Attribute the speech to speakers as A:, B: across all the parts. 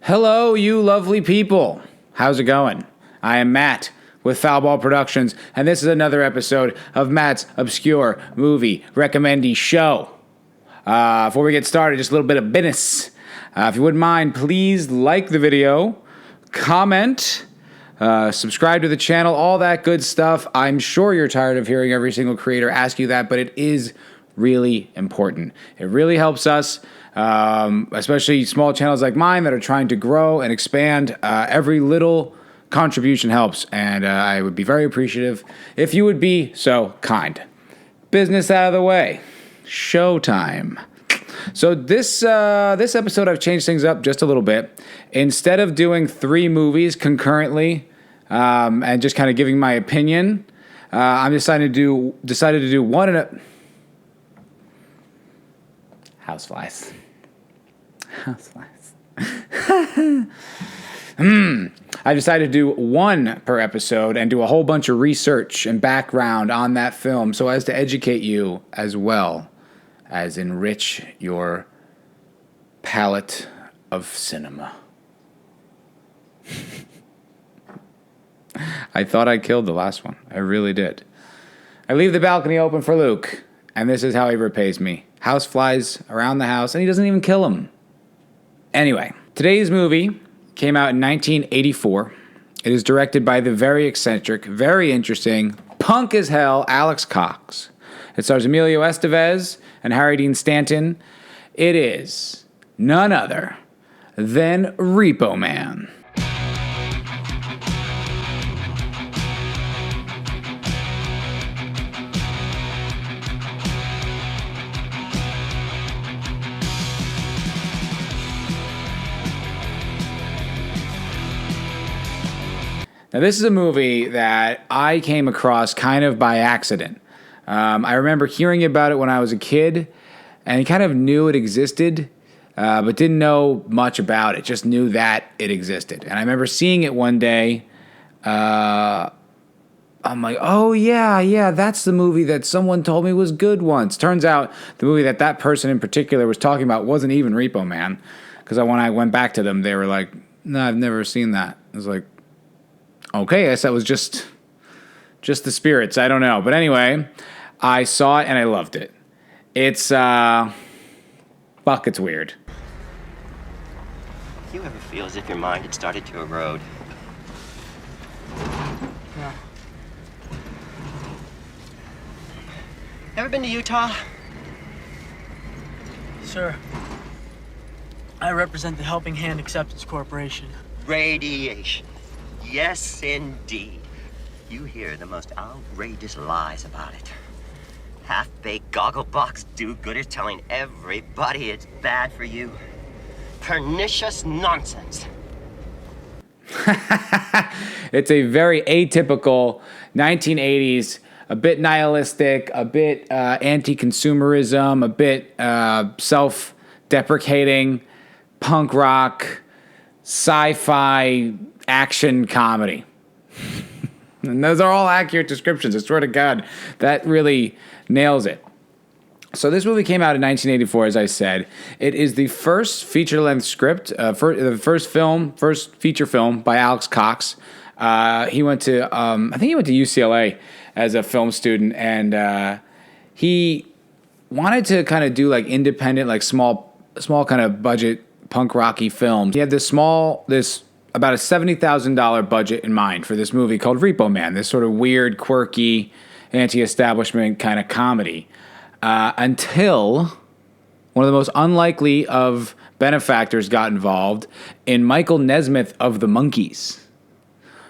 A: Hello, you lovely people. How's it going? I am Matt with Foulball Productions, and this is another episode of Matt's Obscure Movie Recommendy Show. Before we get started, just a little bit of business. If you wouldn't mind, please like the video, comment, subscribe to the channel, all that good stuff. I'm sure you're tired of hearing every single creator ask you that, but it is really important. It really helps us, especially small channels like mine that are trying to grow and expand. Every little contribution helps, and I would be very appreciative if you would be so kind. Business out of the way. Showtime. So this episode, I've changed things up just a little bit. Instead of doing 3 movies concurrently and just kind of giving my opinion, I'm decided to do one in a... Houseflies. I decided to do one per episode and do a whole bunch of research and background on that film so as to educate you as well as enrich your palette of cinema. I thought I killed the last one. I really did. I leave the balcony open for Luke, and this is how he repays me. House flies around the house, and he doesn't even kill him. Anyway, today's movie came out in 1984. It is directed by the very eccentric, very interesting, punk as hell Alex Cox. It stars Emilio Estevez and Harry Dean Stanton. It is none other than Repo Man. Now, this is a movie that I came across kind of by accident. I remember hearing about it when I was a kid, and kind of knew it existed, but didn't know much about it. Just knew that it existed. And I remember seeing it one day. I'm like, oh, yeah, that's the movie that someone told me was good once. Turns out the movie that person in particular was talking about wasn't even Repo Man. Because when I went back to them, they were like, no, I've never seen that. I was like, okay, I guess that was just the spirits. I don't know. But anyway, I saw it and I loved it. It's, fuck, it's weird.
B: Do you ever feel as if your mind had started to erode?
C: Yeah.
B: Ever been to Utah?
C: Sir, I represent the Helping Hand Acceptance Corporation.
B: Radiation. Yes, indeed. You hear the most outrageous lies about it. Half-baked gogglebox do-gooders telling everybody it's bad for you. Pernicious nonsense.
A: It's a very atypical 1980s, a bit nihilistic, a bit anti-consumerism, a bit self-deprecating, punk rock, sci-fi action comedy. And those are all accurate descriptions. I swear to God, that really nails it. So this movie came out in 1984, as I said. It is the first feature-length script, the first feature film by Alex Cox. He went to, I think he went to UCLA as a film student, and he wanted to kind of do like independent, like small kind of budget punk rocky films. He had this about a $70,000 budget in mind for this movie called Repo Man, this sort of weird, quirky, anti-establishment kind of comedy. Until one of the most unlikely of benefactors got involved in Michael Nesmith of the Monkees.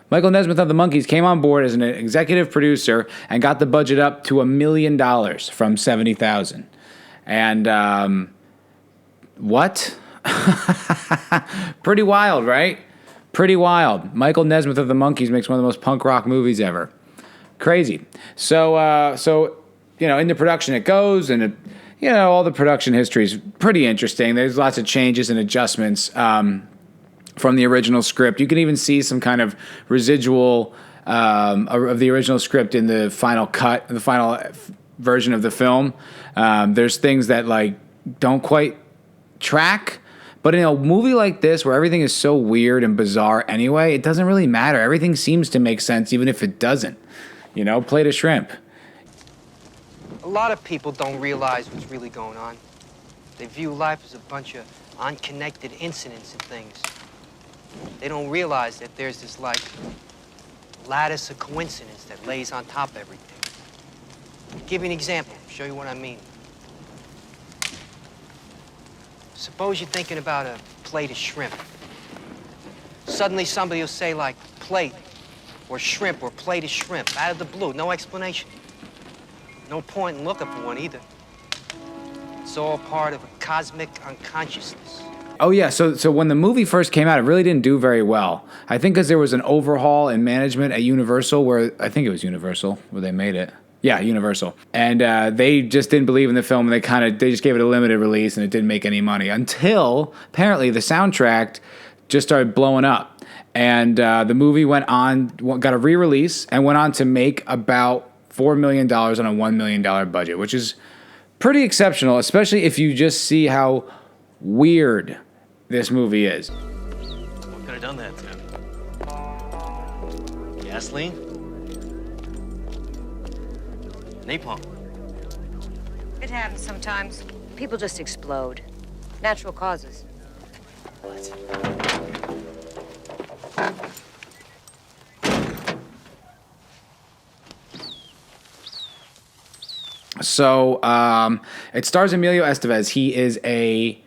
A: Michael Nesmith of the Monkees came on board as an executive producer and got the budget up to $1 million from $70,000. And what? Pretty wild, right? Pretty wild. Michael Nesmith of the Monkees makes one of the most punk rock movies ever. Crazy. So into production it goes, and all the production history is pretty interesting. There's lots of changes and adjustments from the original script. You can even see some kind of residual of the original script in the final cut, the final version of the film. There's things that like don't quite track, But in a movie like this, where everything is so weird and bizarre anyway, it doesn't really matter. Everything seems to make sense, even if it doesn't. You know, plate of shrimp.
D: A lot of people don't realize what's really going on. They view life as a bunch of unconnected incidents and things. They don't realize that there's this, like, lattice of coincidence that lays on top of everything. I'll give you an example, show you what I mean. Suppose you're thinking about a plate of shrimp. Suddenly somebody will say, like, plate or shrimp or plate of shrimp out of the blue, no explanation. No point in looking for one either. It's all part of a cosmic unconsciousness.
A: Oh yeah, so when the movie first came out, it really didn't do very well. I think because there was an overhaul in management at Universal, where I think it was Universal where they made it. Yeah, Universal. And they just didn't believe in the film, and they just gave it a limited release, and it didn't make any money until apparently the soundtrack just started blowing up, and the movie got a re-release, and went on to make about $4 million on a $1 million budget, which is pretty exceptional, especially if you just see how weird this movie is.
E: What could have done that to? Gasoline? Napalm?
F: It happens sometimes. People just explode. Natural causes.
E: What?
A: So it stars Emilio Estevez. He is a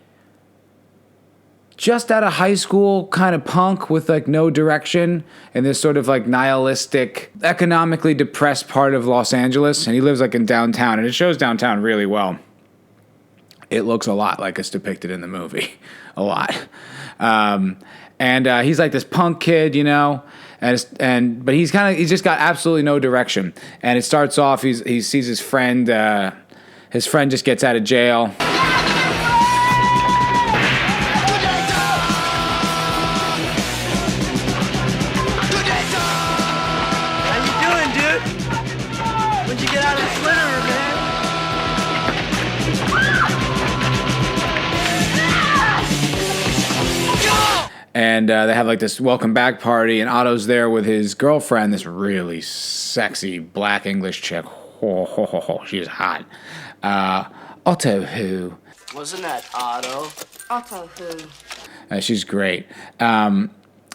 A: just out of high school kind of punk with like no direction in this sort of like nihilistic, economically depressed part of Los Angeles. And he lives like in downtown, and it shows downtown really well. It looks a lot like it's depicted in the movie. A lot. And he's like this punk kid, you know, but he's just got absolutely no direction. And it starts off, he sees his friend just gets out of jail. And they have like this welcome back party, and Otto's there with his girlfriend, this really sexy black English chick. She's hot. Otto who?
E: Wasn't that Otto?
F: Otto who?
A: She's great. And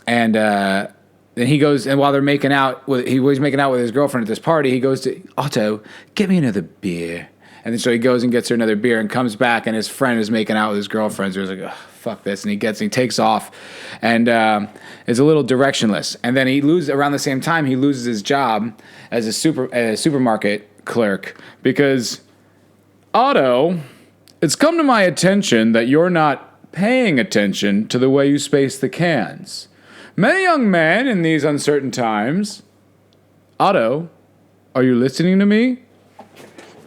A: then he goes, and while they're making out, he was making out with his girlfriend at this party, he goes to, Otto, get me another beer. And then so he goes and gets her another beer and comes back, and his friend is making out with his girlfriend. So he's like, fuck this. And he takes off and is a little directionless. And then around the same time, he loses his job as a supermarket clerk because, Otto, it's come to my attention that you're not paying attention to the way you space the cans. Many young men in these uncertain times. Otto, are you listening to me?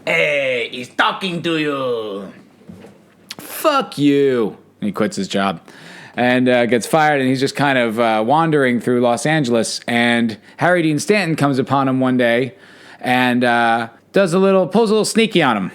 A: Hey, he's talking to you. Fuck you. And he quits his job and gets fired, and he's just kind of wandering through Los Angeles. And Harry Dean Stanton comes upon him one day and pulls a little sneaky on him,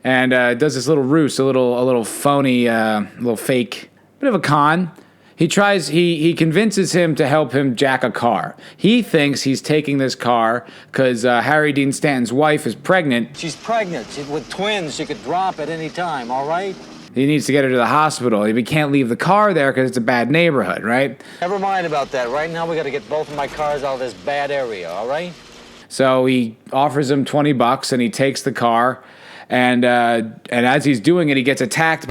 A: and does this little ruse, a little phony, little fake, bit of a con. He convinces him to help him jack a car. He thinks he's taking this car because Harry Dean Stanton's wife is pregnant.
G: She's pregnant. With twins, she could drop at any time, all right?
A: He needs to get her to the hospital. He can't leave the car there because it's a bad neighborhood, right?
G: Never mind about that. Right now, we got to get both of my cars out of this bad area, all right?
A: So he offers him $20, and he takes the car, and as he's doing it, he gets attacked.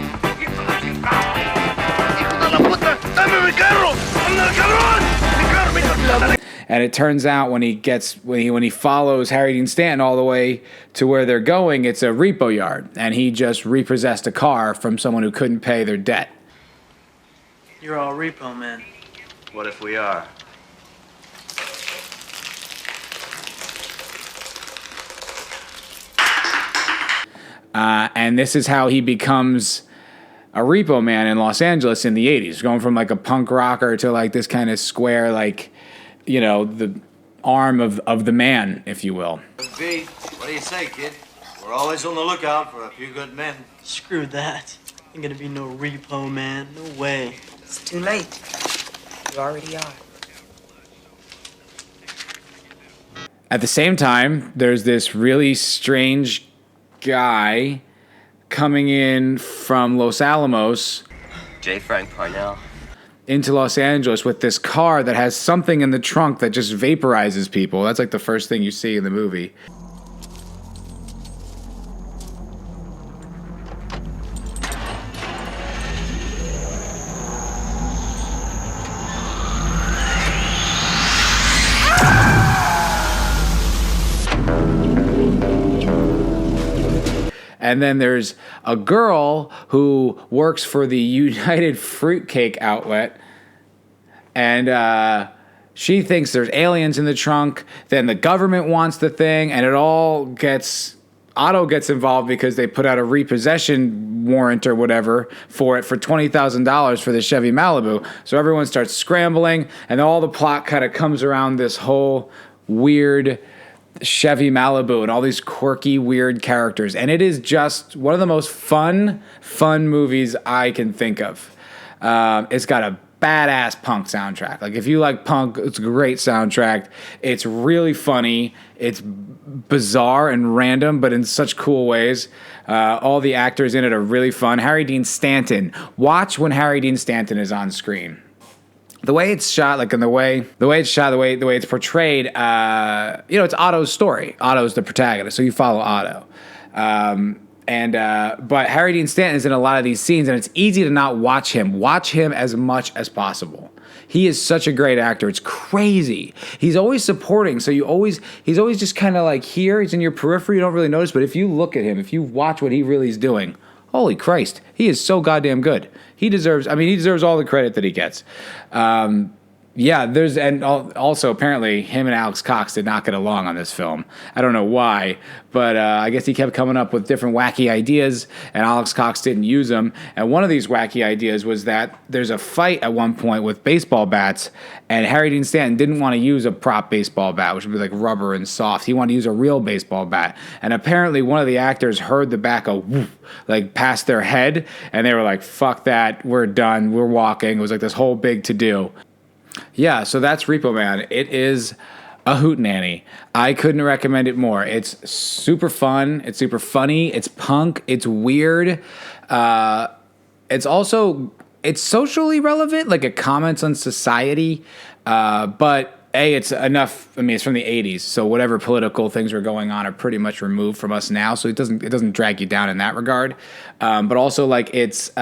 A: And it turns out when he follows Harry Dean Stanton all the way to where they're going, it's a repo yard, and he just repossessed a car from someone who couldn't pay their debt.
C: You're all Repo Men.
E: What if we are?
A: And this is how he becomes a repo man in Los Angeles in the 80s, going from like a punk rocker to like this kind of square, like, you know, the arm of the man, if you will.
E: V, what do you say, kid? We're always on the lookout for a few good men.
C: Screw that. Ain't gonna be no Repo Man. No way.
H: It's too late. You already are.
A: At the same time, there's this really strange guy coming in from Los Alamos
B: J. Frank Parnell.
A: into Los Angeles with this car that has something in the trunk that just vaporizes people. That's like the first thing you see in the movie. And then there's a girl who works for the United Fruitcake outlet. And she thinks there's aliens in the trunk. Then the government wants the thing. And Otto gets involved because they put out a repossession warrant or whatever for it for $20,000 for the Chevy Malibu. So everyone starts scrambling. And all the plot kind of comes around this whole weird Chevy Malibu and all these quirky, weird characters. And it is just one of the most fun movies I can think of. It's got a badass punk soundtrack. Like, if you like punk, it's a great soundtrack. It's really funny. It's bizarre and random, but in such cool ways. All the actors in it are really fun. Harry Dean Stanton. Watch when Harry Dean Stanton is on screen. The way it's shot, like in the way it's shot, the way it's portrayed, it's Otto's story. Otto's the protagonist, so you follow Otto. But Harry Dean Stanton is in a lot of these scenes, and it's easy to not watch him. Watch him as much as possible. He is such a great actor. It's crazy. He's always supporting, so he's always just kind of like here. He's in your periphery. You don't really notice, but if you look at him, if you watch what he really is doing, holy Christ, he is so goddamn good. He deserves all the credit that he gets. Also apparently him and Alex Cox did not get along on this film. I don't know why, but I guess he kept coming up with different wacky ideas, and Alex Cox didn't use them. And one of these wacky ideas was that there's a fight at one point with baseball bats, and Harry Dean Stanton didn't want to use a prop baseball bat, which would be like rubber and soft. He wanted to use a real baseball bat. And apparently one of the actors heard the bat go woof, like past their head, and they were like, fuck that, we're done, we're walking. It was like this whole big to-do. Yeah, so that's Repo Man. It is a hootenanny. I couldn't recommend it more. It's super fun. It's super funny. It's punk. It's weird. It's socially relevant, like it comments on society. But it's enough. I mean, it's from the 80s, so whatever political things were going on are pretty much removed from us now. So it doesn't drag you down in that regard. But also, like, it's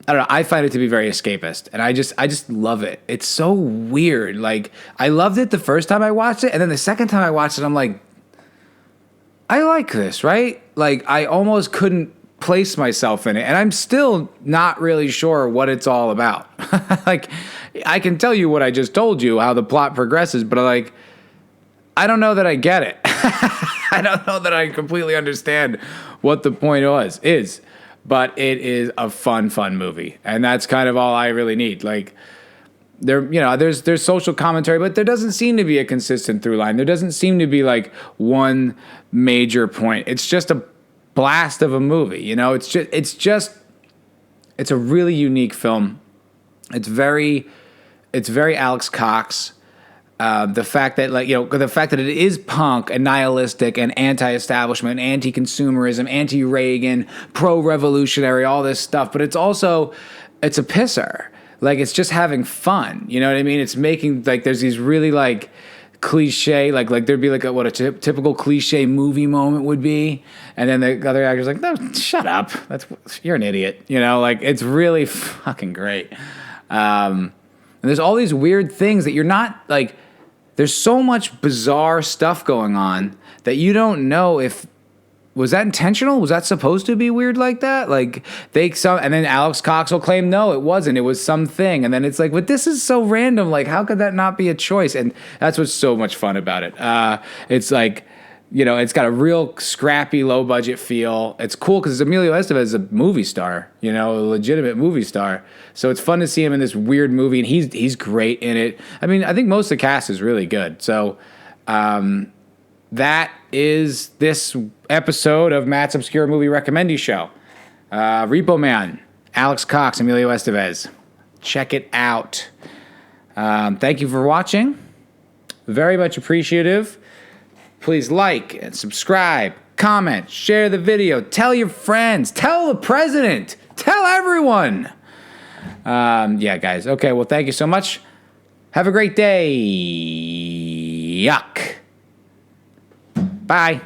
A: I don't know. I find it to be very escapist, and I just love it. It's so weird. Like, I loved it the first time I watched it, and then the second time I watched it, I'm like, I like this, right? Like, I almost couldn't place myself in it, and I'm still not really sure what it's all about. Like, I can tell you what I just told you, how the plot progresses, but I don't know that I get it. I don't know that I completely understand what the point is. But it is a fun movie, and that's kind of all I really need. Like, there's social commentary, but there doesn't seem to be a consistent through line. There doesn't seem to be like one major point. It's just a blast of a movie. It's a really unique film. It's very Alex Cox. The fact that it is punk and nihilistic and anti-establishment, anti-consumerism, anti-Reagan, pro-revolutionary, all this stuff. But it's a pisser. Like, it's just having fun. You know what I mean? It's making, like, there's these really, like, cliche, like there'd be like what a typical cliche movie moment would be. And then the other actor's like, no, shut up. You're an idiot. Like, it's really fucking great. And there's all these weird things that you're not, like, there's so much bizarre stuff going on that you don't know if, was that intentional? Was that supposed to be weird like that? Like, and then Alex Cox will claim, no, it wasn't. It was something. And then it's like, but this is so random. Like, how could that not be a choice? And that's what's so much fun about it. It's like, it's got a real scrappy, low-budget feel. It's cool because Emilio Estevez is a movie star, a legitimate movie star. So it's fun to see him in this weird movie, and he's great in it. I mean, I think most of the cast is really good. So that is this episode of Matt's Obscure Movie Recommendy Show. Repo Man, Alex Cox, Emilio Estevez. Check it out. Thank you for watching. Very much appreciative. Please like and subscribe, comment, share the video, tell your friends, tell the president, tell everyone. Yeah, guys. Okay, well, thank you so much. Have a great day. Yuck. Bye.